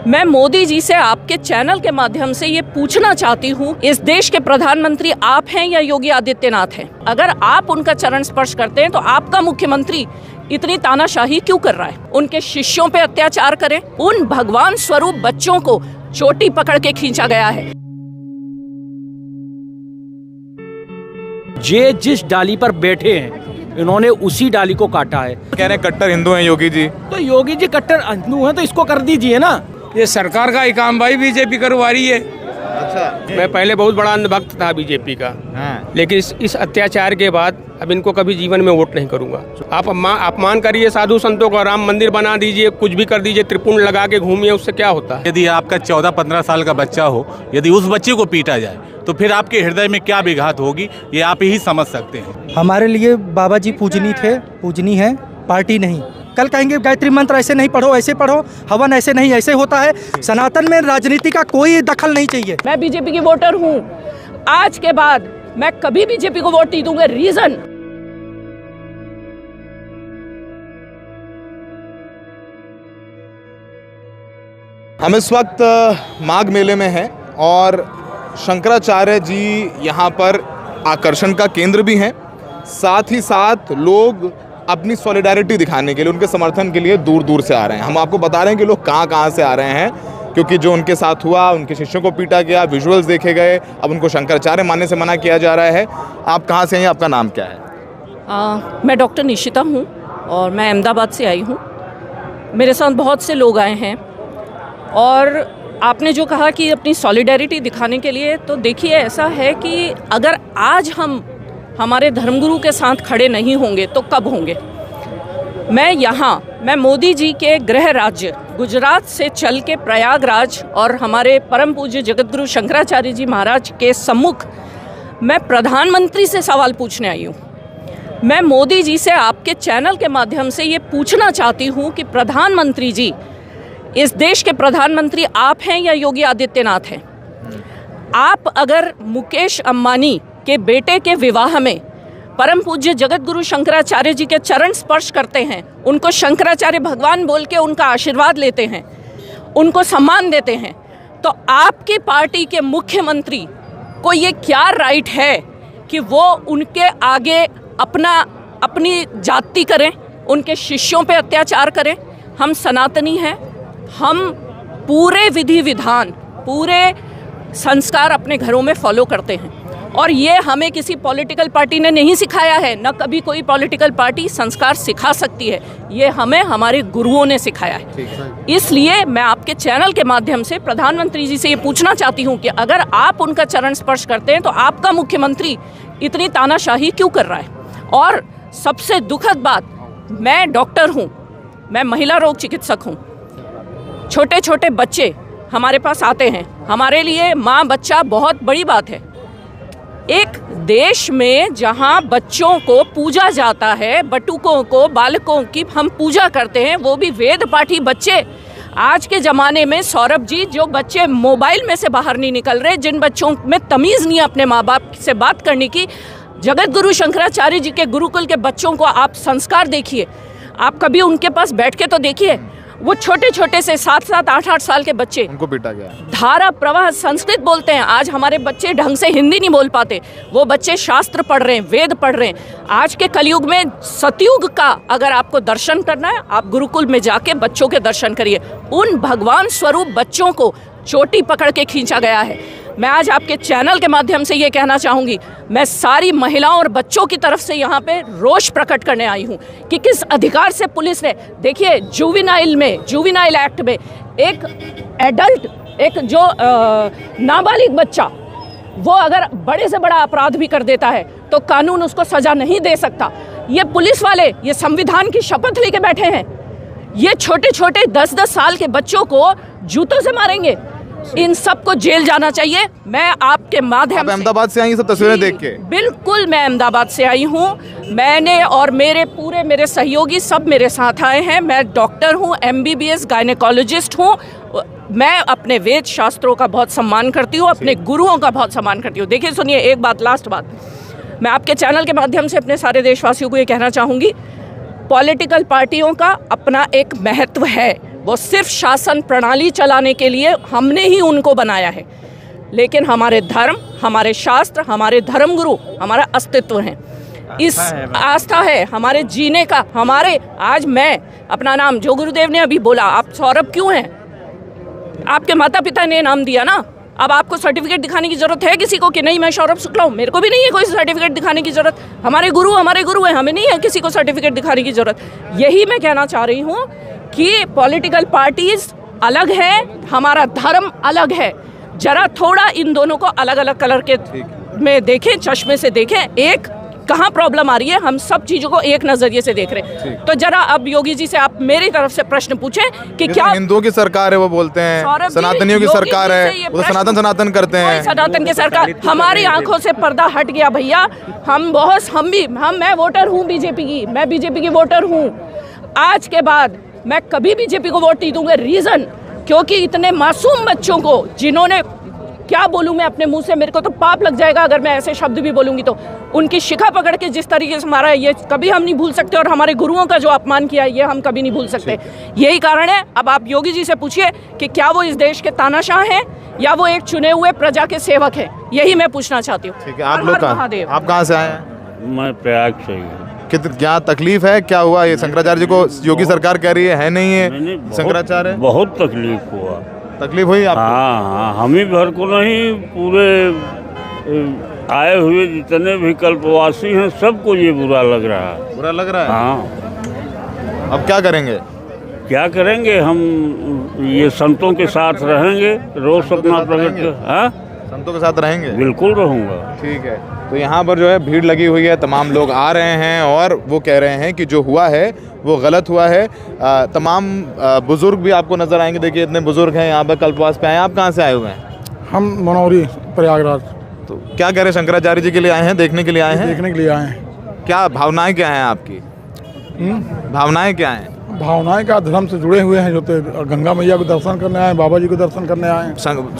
मैं मोदी जी से आपके चैनल के माध्यम से ये पूछना चाहती हूँ, इस देश के प्रधानमंत्री आप हैं या योगी आदित्यनाथ हैं? अगर आप उनका चरण स्पर्श करते हैं तो आपका मुख्यमंत्री इतनी तानाशाही क्यों कर रहा है? उनके शिष्यों पे अत्याचार करें। उन भगवान स्वरूप बच्चों को चोटी पकड़ के खींचा गया है। ये जिस डाली पर बैठे हैं इन्होंने उसी डाली को काटा है। कह रहे हैं कट्टर हिंदू हैं योगी जी। तो योगी जी कट्टर हिंदू हैं तो इसको कर दीजिए ना। ये सरकार का ही काम भाई, बीजेपी करवा रही है। अच्छा, मैं पहले बहुत बड़ा अंधभक्त था बीजेपी का, लेकिन इस अत्याचार के बाद अब इनको कभी जीवन में वोट नहीं करूंगा। आप अपमान करिए साधु संतों का, राम मंदिर बना दीजिए, कुछ भी कर दीजिए, त्रिपुंड लगा के घूमिए, उससे क्या होता है? यदि आपका 14-15 साल का बच्चा हो, यदि उस बच्चे को पीटा जाए तो फिर आपके हृदय में क्या विघात होगी, ये आप ही समझ सकते हैं। हमारे लिए बाबा जी पूजनी है, पार्टी नहीं। कल कहेंगे गायत्री मंत्र ऐसे नहीं पढ़ो, ऐसे पढ़ो, हवन ऐसे नहीं, ऐसे होता है। सनातन में राजनीति का कोई दखल नहीं चाहिए। मैं बीजेपी की वोटर हूँ। आज के बाद मैं कभी बीजेपी को वोट नहीं दूंगा। रीजन, हम इस वक्त माघ मेले में हैं और शंकराचार्य जी यहाँ पर आकर्षण का केंद्र भी हैं। साथ ही साथ लोग अपनी सॉलिडारिटी दिखाने के लिए, उनके समर्थन के लिए दूर दूर से आ रहे हैं। हम आपको बता रहे हैं कि लोग कहाँ कहाँ से आ रहे हैं, क्योंकि जो उनके साथ हुआ, उनके शिष्यों को पीटा गया, विजुअल्स देखे गए, अब उनको शंकराचार्य मानने से मना किया जा रहा है। आप कहाँ से हैं? आपका नाम क्या है? मैं डॉक्टर निशिता हूँ और मैं अहमदाबाद से आई हूँ। मेरे साथ बहुत से लोग आए हैं और आपने जो कहा कि अपनी सॉलिडारिटी दिखाने के लिए, तो देखिए ऐसा है कि अगर आज हम हमारे धर्मगुरु के साथ खड़े नहीं होंगे तो कब होंगे? मैं मोदी जी के गृह राज्य गुजरात से चल के प्रयागराज और हमारे परम पूज्य जगतगुरु शंकराचार्य जी महाराज के सम्मुख मैं प्रधानमंत्री से सवाल पूछने आई हूँ। मैं मोदी जी से आपके चैनल के माध्यम से ये पूछना चाहती हूँ कि प्रधानमंत्री जी, इस देश के प्रधानमंत्री आप हैं या योगी आदित्यनाथ हैं? आप अगर मुकेश अंबानी के बेटे के विवाह में परम पूज्य जगतगुरु शंकराचार्य जी के चरण स्पर्श करते हैं, उनको शंकराचार्य भगवान बोल के उनका आशीर्वाद लेते हैं, उनको सम्मान देते हैं, तो आपकी पार्टी के मुख्यमंत्री को ये क्या राइट है कि वो उनके आगे अपनी जाति करें, उनके शिष्यों पे अत्याचार करें? हम सनातनी हैं, हम पूरे विधि विधान, पूरे संस्कार अपने घरों में फॉलो करते हैं और ये हमें किसी पॉलिटिकल पार्टी ने नहीं सिखाया है, न कभी कोई पॉलिटिकल पार्टी संस्कार सिखा सकती है। ये हमें हमारे गुरुओं ने सिखाया है। इसलिए मैं आपके चैनल के माध्यम से प्रधानमंत्री जी से ये पूछना चाहती हूँ कि अगर आप उनका चरण स्पर्श करते हैं तो आपका मुख्यमंत्री इतनी तानाशाही क्यों कर रहा है? और सबसे दुखद बात, मैं डॉक्टर हूँ, मैं महिला रोग चिकित्सक हूँ। छोटे छोटे बच्चे हमारे पास आते हैं, हमारे लिए माँ बच्चा बहुत बड़ी बात है। एक देश में जहाँ बच्चों को पूजा जाता है, बटुकों को, बालकों की हम पूजा करते हैं, वो भी वेद पाठी बच्चे। आज के ज़माने में सौरभ जी, जो बच्चे मोबाइल में से बाहर नहीं निकल रहे, जिन बच्चों में तमीज़ नहीं अपने माँ बाप से बात करने की, जगत गुरु शंकराचार्य जी के गुरुकुल के बच्चों को आप संस्कार देखिए। आप कभी उनके पास बैठ के तो देखिए, वो छोटे छोटे से 7-7, 8-8 साल के बच्चे, उनको पीटा गया। धारा प्रवाह संस्कृत बोलते हैं। आज हमारे बच्चे ढंग से हिंदी नहीं बोल पाते, वो बच्चे शास्त्र पढ़ रहे हैं, वेद पढ़ रहे हैं। आज के कलयुग में, सतयुग का अगर आपको दर्शन करना है, आप गुरुकुल में जाके बच्चों के दर्शन करिए। उन भगवान स्वरूप बच्चों को चोटी पकड़ के खींचा गया है। मैं आज आपके चैनल के माध्यम से ये कहना चाहूँगी, मैं सारी महिलाओं और बच्चों की तरफ से यहाँ पे रोष प्रकट करने आई हूँ कि किस अधिकार से पुलिस ने, देखिए जुवेनाइल एक्ट में एक एडल्ट, एक जो नाबालिग बच्चा, वो अगर बड़े से बड़ा अपराध भी कर देता है तो कानून उसको सजा नहीं दे सकता। ये पुलिस वाले ये संविधान की शपथ लेके बैठे हैं, ये छोटे छोटे 10-10 साल के बच्चों को जूतों से मारेंगे। इन सबको जेल जाना चाहिए। मैं आपके माध्यम से, अहमदाबाद से आई सब तस्वीरें देख के? बिल्कुल, मैं अहमदाबाद से आई हूँ। मैंने और मेरे सहयोगी सब मेरे साथ आए हैं। मैं डॉक्टर हूँ, MBBS गायनेकोलॉजिस्ट हूँ। मैं अपने वेद शास्त्रों का बहुत सम्मान करती हूँ, अपने गुरुओं का बहुत सम्मान करती हूँ। देखिए सुनिए, एक बात, लास्ट बात, मैं आपके चैनल के माध्यम से अपने सारे देशवासियों को ये कहना चाहूँगी, पॉलिटिकल पार्टियों का अपना एक महत्व है, वो सिर्फ शासन प्रणाली चलाने के लिए हमने ही उनको बनाया है, लेकिन हमारे धर्म, हमारे शास्त्र, हमारे धर्मगुरु हमारा अस्तित्व है, इस आस्था है हमारे जीने का। हमारे आज मैं अपना नाम जो गुरुदेव ने अभी बोला, आप सौरभ क्यों हैं? आपके माता पिता ने नाम दिया ना। अब आपको सर्टिफिकेट दिखाने की जरूरत है किसी को कि नहीं मैं सौरभ शुक्ला हूँ? मेरे को भी नहीं है कोई सर्टिफिकेट दिखाने की जरूरत। हमारे गुरु हैं, हमें नहीं है किसी को सर्टिफिकेट दिखाने की जरूरत। यही मैं कहना चाह रही हूँ कि पॉलिटिकल पार्टीज अलग है, हमारा धर्म अलग है। जरा थोड़ा इन दोनों को अलग अलग कलर के में देखें, चश्मे से देखें, एक कहाँ प्रॉब्लम आ रही है, हम सब चीजों को एक नजरिए से देख रहे हैं। तो जरा अब योगी जी से आप मेरी तरफ से प्रश्न पूछें कि क्या हिंदुओं की सरकार है, वो बोलते हैं सनातनियों की सरकार है, वो तो सनातन करते हैं। सनातन की सरकार, हमारी आंखों से पर्दा हट गया भैया। मैं वोटर हूँ बीजेपी की, मैं बीजेपी की वोटर हूँ। आज के बाद मैं कभी बीजेपी को वोट नहीं दूंगा। रीजन क्योंकि इतने मासूम बच्चों को जिन्होंने, क्या बोलूं मैं अपने मुंह से, मेरे को तो पाप लग जाएगा अगर मैं ऐसे शब्द भी बोलूंगी तो। उनकी शिखा पकड़ के जिस तरीके से मारा है, ये कभी हम नहीं भूल सकते, और हमारे गुरुओं का जो अपमान किया है ये हम कभी नहीं भूल सकते। यही कारण है, अब आप योगी जी से पूछिए कि क्या वो इस देश के तानाशाह हैं या वो एक चुने हुए प्रजा के सेवक हैं। यही मैं पूछना चाहती हूँ। ठीक है, आप लोग आप कहाँ से आए हैं? मैं प्रयाग से ही। क्या तकलीफ है, क्या हुआ? ये शंकराचार्य जी को योगी सरकार कह रही है नहीं है शंकराचार्य? बहुत तकलीफ हुआ। तकलीफ हुई आपको? हाँ, हम ही भर को नहीं, पूरे आए हुए जितने भी कल्पवासी हैं सबको ये बुरा लग रहा है। बुरा लग रहा है? हाँ। अब क्या करेंगे? क्या करेंगे? हम ये संतों के साथ रहेंगे, रोज अपना प्रकट। हाँ, संतों के साथ रहेंगे? बिल्कुल रहूँगा। ठीक है। तो यहाँ पर जो है भीड़ लगी हुई है, तमाम लोग आ रहे हैं और वो कह रहे हैं कि जो हुआ है वो गलत हुआ है। तमाम बुजुर्ग भी आपको नजर आएंगे। देखिए इतने बुजुर्ग हैं यहाँ पर, कल्पवास पे आए। आप कहाँ से आए हुए हैं? हम मनौरी, प्रयागराज। तो क्या कह रहे हैं, शंकराचार्य जी के लिए आए हैं, देखने के लिए आए हैं? देखने के लिए आए हैं। क्या भावनाएं क्या हैं आपकी? भावनाएं क्या हैं? भावनाएं का धर्म से जुड़े हुए हैं, जो तो गंगा मैया को दर्शन करने आए, बाबा जी को दर्शन करने आए।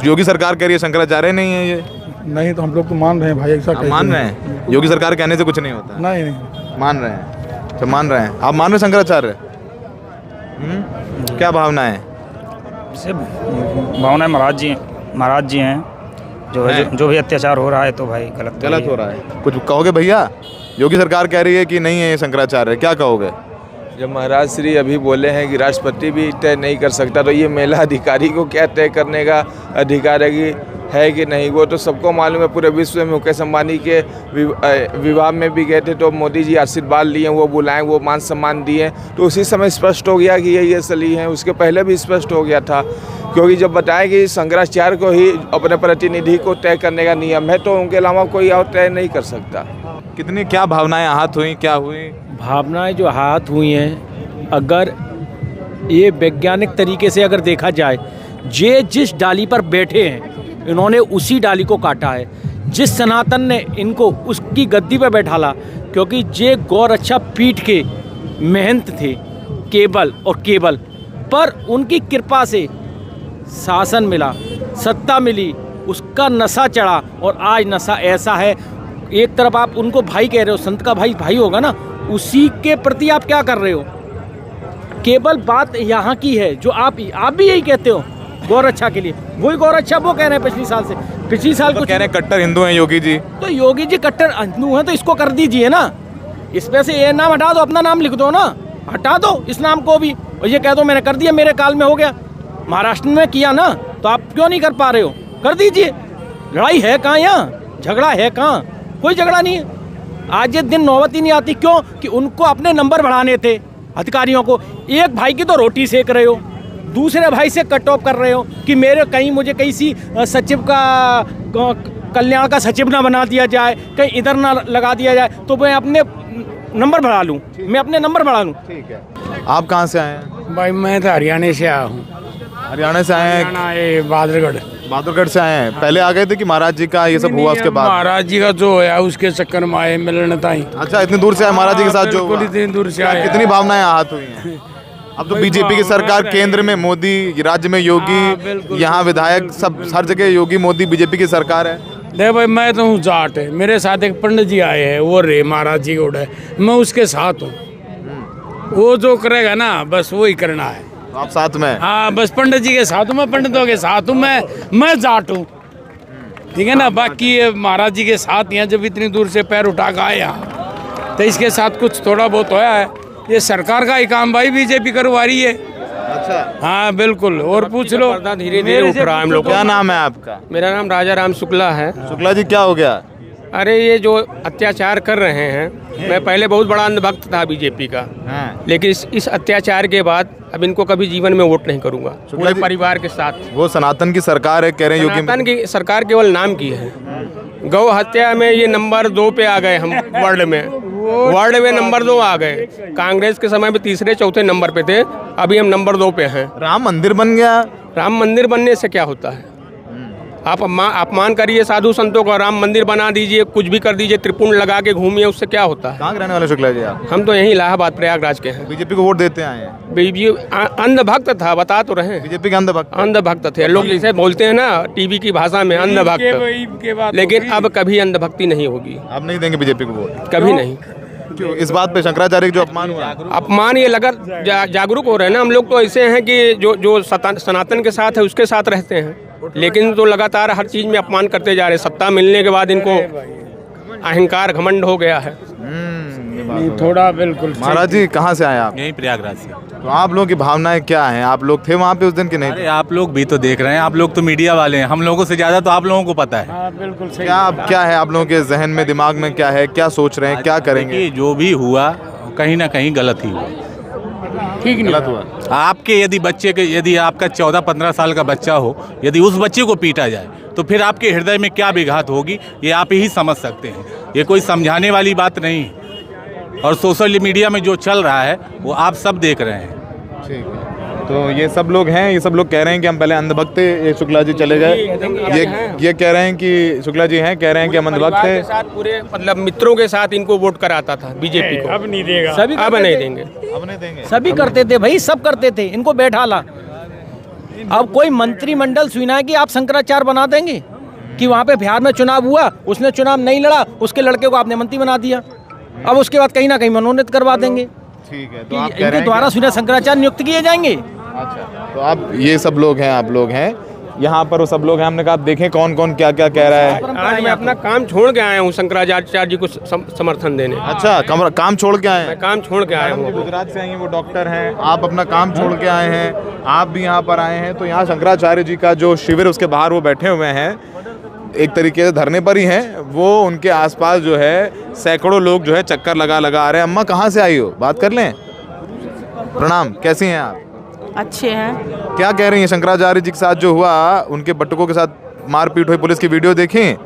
योगी सरकार कह रही है शंकराचार्य नहीं है ये। नहीं तो हम लोग तो मान रहे हैं भाई, ऐसा मान रहे हैं? योगी सरकार कहने से कुछ नहीं होता? नहीं, मान रहे हैं। तो मान रहे हैं, आप मान रहे शंकराचार्य? क्या भावना है? भावना महाराज जी हैं, जो भी अत्याचार हो रहा है तो भाई गलत हो रहा है। कुछ कहोगे भैया? योगी सरकार कह रही है कि नहीं है ये शंकराचार्य, क्या कहोगे? जब महाराज श्री अभी बोले हैं कि राष्ट्रपति भी तय नहीं कर सकता, तो ये महिला अधिकारी को क्या तय करने का अधिकार है कि नहीं? वो तो सबको मालूम है, पूरे विश्व में। मुकेश अंबानी के विवाह में भी गए थे तो मोदी जी आशीर्वाद लिए, वो बुलाएं, वो मान सम्मान दिए, तो उसी समय स्पष्ट हो गया कि ये सली हैं। उसके पहले भी स्पष्ट हो गया था, क्योंकि जब बताया कि शंकराचार्य को ही अपने प्रतिनिधि को तय करने का नियम है, तो उनके अलावा कोई और तय नहीं कर सकता। कितनी क्या भावनाएं आहत हुई, क्या हुई? भावनाएं जो आहत हुई हैं, अगर ये वैज्ञानिक तरीके से अगर देखा जाए, ये जिस डाली पर बैठे हैं इन्होंने उसी डाली को काटा है। जिस सनातन ने इनको उसकी गद्दी पर बैठाला, क्योंकि ये गौरक्षा पीठ के महंत थे केवल और केवल, पर उनकी कृपा से शासन मिला, सत्ता मिली, उसका नशा चढ़ा और आज नशा ऐसा है। एक तरफ आप उनको भाई कह रहे हो, संत का भाई होगा ना, उसी के प्रति आप क्या कर रहे हो? केवल बात यहाँ की है जो आप भी यही कहते हो गौरक्षा के लिए, वही गौरक्षा वो कह रहे हैं पिछली साल तो कह रहे हैं कट्टर हिंदू हैं योगी जी। तो योगी जी कट्टर हिंदू हैं तो इसको कर दीजिए ना, इस पे से ये नाम हटा दो, अपना नाम लिख दो ना, हटा दो इस नाम को भी, और ये कह दो मैंने कर दिया, मेरे काल में हो गया। महाराष्ट्र में किया ना, तो आप क्यों नहीं कर पा रहे हो? कर दीजिए। लड़ाई है कहाँ यहाँ? झगड़ा है कहाँ? कोई झगड़ा नहीं है। आज ये दिन नौबत ही नहीं आती, क्यों? कि उनको अपने नंबर बढ़ाने थे अधिकारियों को। एक भाई की तो रोटी सेक रहे हो, दूसरे भाई से कट ऑफ कर रहे हो कि मेरे कहीं मुझे किसी सचिव का कल्याण का सचिव ना बना दिया जाए, कहीं इधर ना लगा दिया जाए, तो मैं अपने नंबर बढ़ा लूँ, ठीक है। आप कहाँ से आए हैं? भाई मैं तो हरियाणा से आया हूँ। हरियाणा से आए हैं? बहादुरगढ़ से आए हैं। पहले आ गए थे कि महाराज जी का ये सब हुआ उसके बाद? महाराज जी का जो है उसके चक्कर में आए मिलने ताई। अच्छा, इतनी दूर से आए महाराज जी के साथ? जो इतनी दूर से आए। कितनी भावनाएं आहत हुई हैं? अब तो बीजेपी की सरकार केंद्र में मोदी, राज्य में योगी, यहाँ विधायक सब हर जगह योगी मोदी, बीजेपी की सरकार है। देख भाई, मैं तो हूँ जाट है, मेरे साथ एक पंडित जी आए हैं, वो रे महाराज जी को, मैं उसके साथ हूँ। वो जो करेगा ना बस वही करना है। आप साथ में? हाँ, बस पंडित जी के साथ हूँ, मैं पंडितों के साथ हूँ, मैं जाट हूँ, ठीक है ना। बाकी ये महाराज जी के साथ यहाँ जब इतनी दूर से पैर उठा के आए यहाँ, तो इसके साथ कुछ थोड़ा बहुत होया है। ये सरकार का ही काम भाई, बीजेपी करवा रही है। अच्छा, हाँ बिल्कुल, और पूछ लो। धीरे धीरे उठ रहा है हम लोग। क्या नाम है आपका? मेरा नाम राजा राम शुक्ला है। शुक्ला जी, क्या हो गया? अरे ये जो अत्याचार कर रहे हैं, मैं पहले बहुत बड़ा अंधभक्त था बीजेपी का, लेकिन इस अत्याचार के बाद अब इनको कभी जीवन में वोट नहीं करूंगा, पूरे परिवार के साथ। वो सनातन की सरकार है, कह रहे हैं योगी। सनातन की सरकार केवल नाम की है। गौ हत्या में ये नंबर 2 पे आ गए हम वर्ल्ड में नंबर 2 आ गए। कांग्रेस के समय में तीसरे चौथे नंबर पे थे, अभी हम नंबर 2 पे हैं। राम मंदिर बन गया। राम मंदिर बनने से क्या होता है? आप अपमान करिए साधु संतों का, राम मंदिर बना दीजिए, कुछ भी कर दीजिए, त्रिपुंड लगा के घूमिए, उससे क्या होता है? कहाँ के रहने वाले शुक्ला जी आप? हम तो यहीं इलाहाबाद प्रयागराज के हैं। बीजेपी को वोट देते आए हैं? बीजेपी अंधभक्त था, बता तो रहे हैं। बीजेपी के अंधभक्त थे लोग, जैसे बोलते हैं ना टीवी की भाषा में, अंधभक्त। लेकिन अब कभी अंधभक्ति नहीं होगी। अब नहीं देंगे बीजेपी को वोट? कभी नहीं। क्यों? इस बात पे शंकराचार्य जो अपमान हुआ? अपमान ये लगा जागरूक हो रहे हैं ना हम लोग, तो ऐसे हैं कि जो सनातन के साथ है उसके साथ रहते हैं, लेकिन तो लगातार हर चीज में अपमान करते जा रहे हैं। सत्ता मिलने के बाद इनको अहंकार घमंड हो गया है। थोड़ा बिल्कुल। महाराज जी, कहाँ से आए आप? यहीं प्रयागराज से। तो आप लोगों की भावनाएं क्या हैं? आप लोग थे वहाँ पे उस दिन कि नहीं? अरे आप लोग भी तो देख रहे हैं, आप लोग तो मीडिया वाले हैं, हम लोगों से ज्यादा तो आप लोगों को पता है। हाँ बिल्कुल सही। क्या है आप लोगों के जहन में, दिमाग में क्या है, क्या सोच रहे हैं, क्या करेंगे? जो भी हुआ कहीं ना कहीं गलत ही हुआ। ठीक गलत हुआ। आपके यदि आपका 14-15 साल का बच्चा हो, यदि उस बच्चे को पीटा जाए तो फिर आपके हृदय में क्या विघात होगी, ये आप ही समझ सकते हैं। ये कोई समझाने वाली बात नहीं है। और सोशल मीडिया में जो चल रहा है वो आप सब देख रहे हैं। ठीक है, तो ये सब लोग हैं, ये सब लोग कह रहे हैं कि हम पहले अंधभक्त थे, ये शुक्ला जी चले गए। ये कह रहे हैं कि शुक्ला जी हैं, कह रहे हैं कि हम अंधभक्त थे। पूरे मतलब मित्रों के साथ इनको वोट कराता था बीजेपी को। अब नहीं देगा। अब नहीं देंगे। अब नहीं देंगे। सभी करते थे भाई, सब करते थे, इनको बैठा ला। अब कोई मंत्रिमंडल सुना कि आप शंकराचार्य बना देंगे कि वहाँ पे बिहार में चुनाव हुआ, उसने चुनाव नहीं लड़ा, उसके लड़के को आपने मंत्री बना दिया, अब उसके बाद कहीं ना कहीं मनोनीत करवा देंगे। ठीक है, तो आप कह रहे इनके हैं द्वारा सुना शंकराचार्य नियुक्त किए जाएंगे। अच्छा, तो आप ये सब लोग हैं, आप लोग हैं यहाँ पर, वो सब लोग हैं। हमने कहा देखें कौन कौन क्या क्या कह रहा है। आज मैं अपना काम छोड़ के आया हूँ शंकराचार्य जी को समर्थन देने। अच्छा, काम छोड़ के आए हैं? मैं काम छोड़ के आया हूँ। गुजरात से आई हैं, वो डॉक्टर हैं, आप अपना काम छोड़ के आए हैं, आप भी यहाँ पर आए हैं। तो यहाँ शंकराचार्य जी का जो शिविर, उसके बाहर वो बैठे हुए हैं, एक तरीके से धरने पर ही हैं वो। उनके आसपास जो है सैकड़ों लोग जो है चक्कर लगा आ रहे हैं। अम्मा, कहाँ से आई हो? बात कर लें। प्रणाम, कैसी हैं आप? अच्छे हैं। क्या कह रही हैं? शंकराचार्य जी के साथ जो हुआ, उनके बटुकों के साथ मारपीट हुई, पुलिस की वीडियो देखें?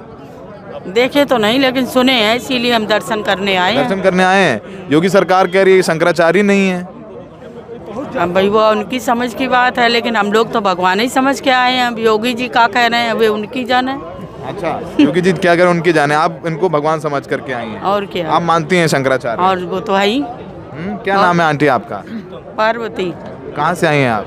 देखे तो नहीं, लेकिन सुने हैं, इसीलिए हम दर्शन करने आए हैं। दर्शन करने आए हैं। योगी सरकार कह रही है शंकराचार्य नहीं है। अब भाई वो उनकी समझ की बात है, लेकिन हम लोग तो भगवान ही समझ के आए हैं। अब योगी जी क्या कह रहे हैं, वे उनकी जाने। अच्छा, योगी जी क्या कह रहे हैं उनकी जाने, आप इनको भगवान समझ करके आई हैं। और क्या, आप मानती हैं शंकराचार्य? और वो तो है ही। क्या नाम है आंटी आपका? पार्वती। कहाँ से आई हैं आप?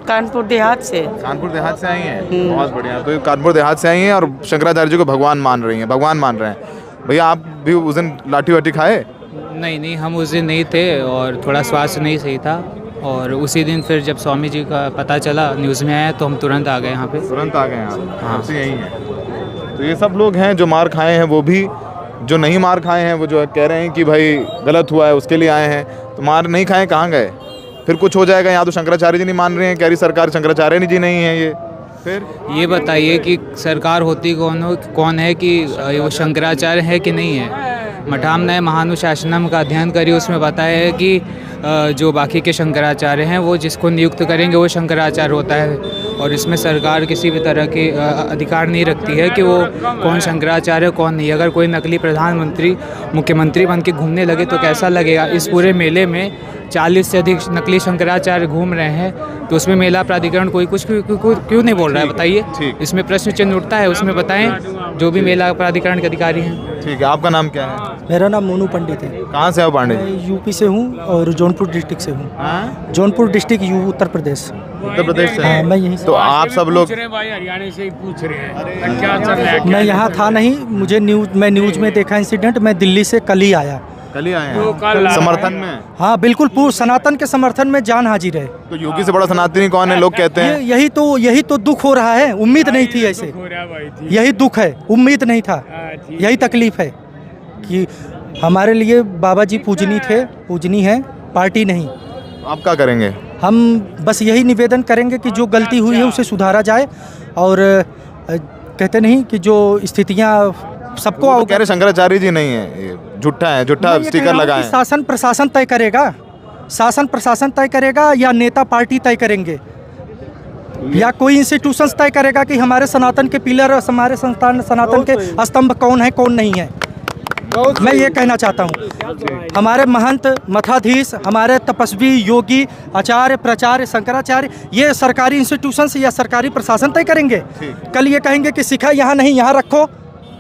कानपुर देहात से। कानपुर देहात से आई हैं, बहुत बढ़िया। तो कानपुर देहात से आई हैं और शंकराचार्य जी को भगवान मान रही हैं, भगवान मान रहे हैं। भैया, आप भी उस दिन लाठी वाठी खाए? नहीं, हम उस दिन नहीं थे और थोड़ा स्वास्थ्य नहीं सही था, और उसी दिन फिर जब स्वामी जी का पता चला, न्यूज़ में आया, तो हम तुरंत आ गए यहाँ पे। तुरंत आ गए आप? हाँ, यही है। तो ये सब लोग हैं जो मार खाए हैं, वो भी जो नहीं मार खाए हैं, वो जो कह रहे हैं कि भाई गलत हुआ है उसके लिए आए हैं। तो मार नहीं खाए कहाँ गए? फिर कुछ हो जाएगा। यहाँ तो शंकराचार्य जी नहीं मान रहे हैं, कह रही सरकार शंकराचार्य जी नहीं है। ये फिर ये बताइए कि सरकार होती कौन है कि वो शंकराचार्य है कि नहीं है? मठामनय महानुशासनम का अध्ययन करिए, उसमें बताया है कि जो बाकी के शंकराचार्य हैं वो जिसको नियुक्त करेंगे वो शंकराचार्य होता है, और इसमें सरकार किसी भी तरह के अधिकार नहीं रखती है कि वो कौन शंकराचार्य कौन नहीं। अगर कोई नकली प्रधानमंत्री मुख्यमंत्री बन के घूमने लगे तो कैसा लगेगा? इस पूरे मेले में 40 से अधिक नकली शंकराचार्य घूम रहे हैं, तो उसमें मेला प्राधिकरण कोई कुछ क्यों नहीं बोल रहा है? बताइए, इसमें प्रश्न चिन्ह उठता है, उसमें बताएं जो भी मेला प्राधिकरण के अधिकारी हैं। ठीक है, आपका नाम क्या है? मेरा नाम मोनू पंडित है। कहाँ से हो पांडे? यूपी से हूँ और जौनपुर डिस्ट्रिक्ट से हूँ। जौनपुर डिस्ट्रिक्ट, उत्तर प्रदेश। उत्तर प्रदेश से? हाँ, मैं यहीं से। तो आप सब लोग हरियाणा से ही पूछ रहे हैं क्या चल रहा है? मैं यहाँ था नहीं, मैं न्यूज़ में देखा इंसिडेंट। मैं दिल्ली से कल ही आया। कल ही आए हैं समर्थन में। हाँ बिल्कुल, पूर्ण सनातन के समर्थन में जान हाजिर है। तो योगी से बड़ा सनातनी कौन है, लोग कहते हैं? यही तो दुख हो रहा है, उम्मीद नहीं थी ऐसे, यही दुख है, उम्मीद नहीं था, यही तकलीफ है कि हमारे लिए बाबा जी पूजनी है, पार्टी नहीं। आप क्या करेंगे? हम बस यही निवेदन करेंगे कि जो गलती हुई है उसे सुधारा जाए, और कहते नहीं कि जो स्थितियाँ सबको तो कह रहे शंकराचार्य जी नहीं है, झूठा है, झूठा स्टिकर लगाए। शासन प्रशासन तय करेगा, शासन प्रशासन तय करेगा या नेता पार्टी तय करेंगे, या कोई इंस्टीट्यूशन तय करेगा कि हमारे सनातन के पिलर, हमारे सनातन के स्तंभ कौन है कौन नहीं है। मैं ये कहना चाहता हूँ, हमारे महंत, मठाधीश, हमारे तपस्वी, योगी, आचार्य, प्राचार्य, शंकराचार्य, ये सरकारी इंस्टीट्यूशन या सरकारी प्रशासन तय करेंगे। कल ये कहेंगे कि शिखा यहाँ नहीं यहाँ रखो,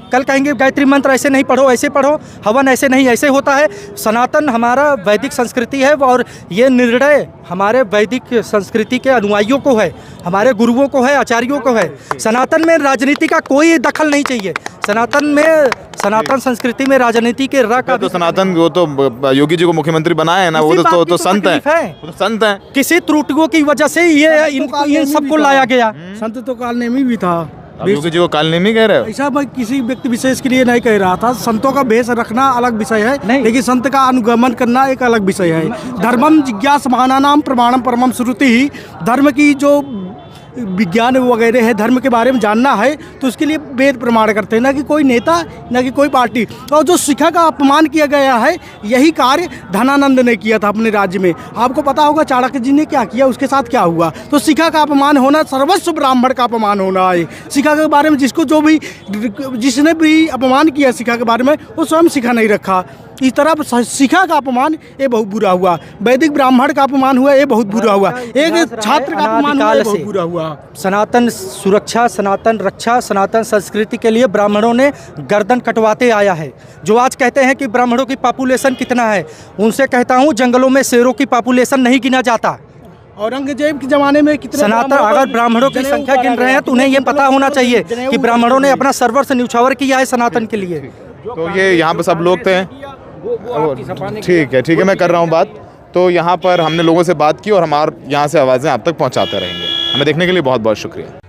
कल कहेंगे गायत्री मंत्र ऐसे नहीं पढ़ो ऐसे पढ़ो, हवन ऐसे नहीं ऐसे होता है। सनातन हमारा वैदिक संस्कृति है, और ये निर्णय हमारे वैदिक संस्कृति के अनुयायियों को है, हमारे गुरुओं को है, आचार्यों को है। सनातन में राजनीति का कोई दखल नहीं चाहिए। सनातन संस्कृति में राजनीति के तो सनातन, वो तो योगी जी को मुख्यमंत्री बनाए हैं ना, वो तो संत है, संत है। किसी त्रुटियों की वजह से ये इन सबको लाया गया। संत तो कालनेमी भी था, योगी जी को कालनेमी कह रहे हो? ऐसा मैं किसी व्यक्ति विशेष के लिए नहीं कह रहा था। संतों का भेष रखना अलग विषय है, लेकिन संत का अनुगमन करना एक अलग विषय है। धर्मम जिज्ञासमानानाम प्रमाणम परमम श्रुति ही, धर्म की जो विज्ञान वगैरह है, धर्म के बारे में जानना है तो उसके लिए वेद प्रमाण करते हैं, ना कि कोई नेता, ना कि कोई पार्टी। और जो शिखा का अपमान किया गया है, यही कार्य धनानंद ने किया था अपने राज्य में। आपको पता होगा चाणक्य जी ने क्या किया, उसके साथ क्या हुआ। तो शिखा का अपमान होना सर्वस्व ब्राह्मण का अपमान होना है। शिखा के बारे में जिसने भी अपमान किया शिखा के बारे में, वो स्वयं शिखा नहीं रखा। इस तरह शिखा का अपमान ये बहुत बुरा हुआ, वैदिक ब्राह्मण का अपमान हुआ, ये बहुत बुरा हुआ, एक छात्र का अपमान हुआ, ये बहुत बुरा हुआ। सनातन सुरक्षा, सनातन रक्षा, सनातन संस्कृति के लिए ब्राह्मणों ने गर्दन कटवाते आया है। जो आज कहते हैं कि ब्राह्मणों की पॉपुलेशन कितना है, उनसे कहता हूँ जंगलों में शेरों की पॉपुलेशन नहीं गिना जाता। औरंगजेब के जमाने में कितने सनातन, अगर ब्राह्मणों की संख्या गिन रहे हैं तो उन्हें ये पता होना चाहिए कि ब्राह्मणों ने अपना सर्वस्व न्यौछावर किया है सनातन के लिए। तो ये यहाँ पे सब लोग थे, ठीक है, मैं कर रहा हूँ बात। तो यहाँ पर हमने लोगों से बात की और हमारे यहाँ से आवाज़ें आप तक पहुँचाते रहेंगे। हमें देखने के लिए बहुत बहुत शुक्रिया।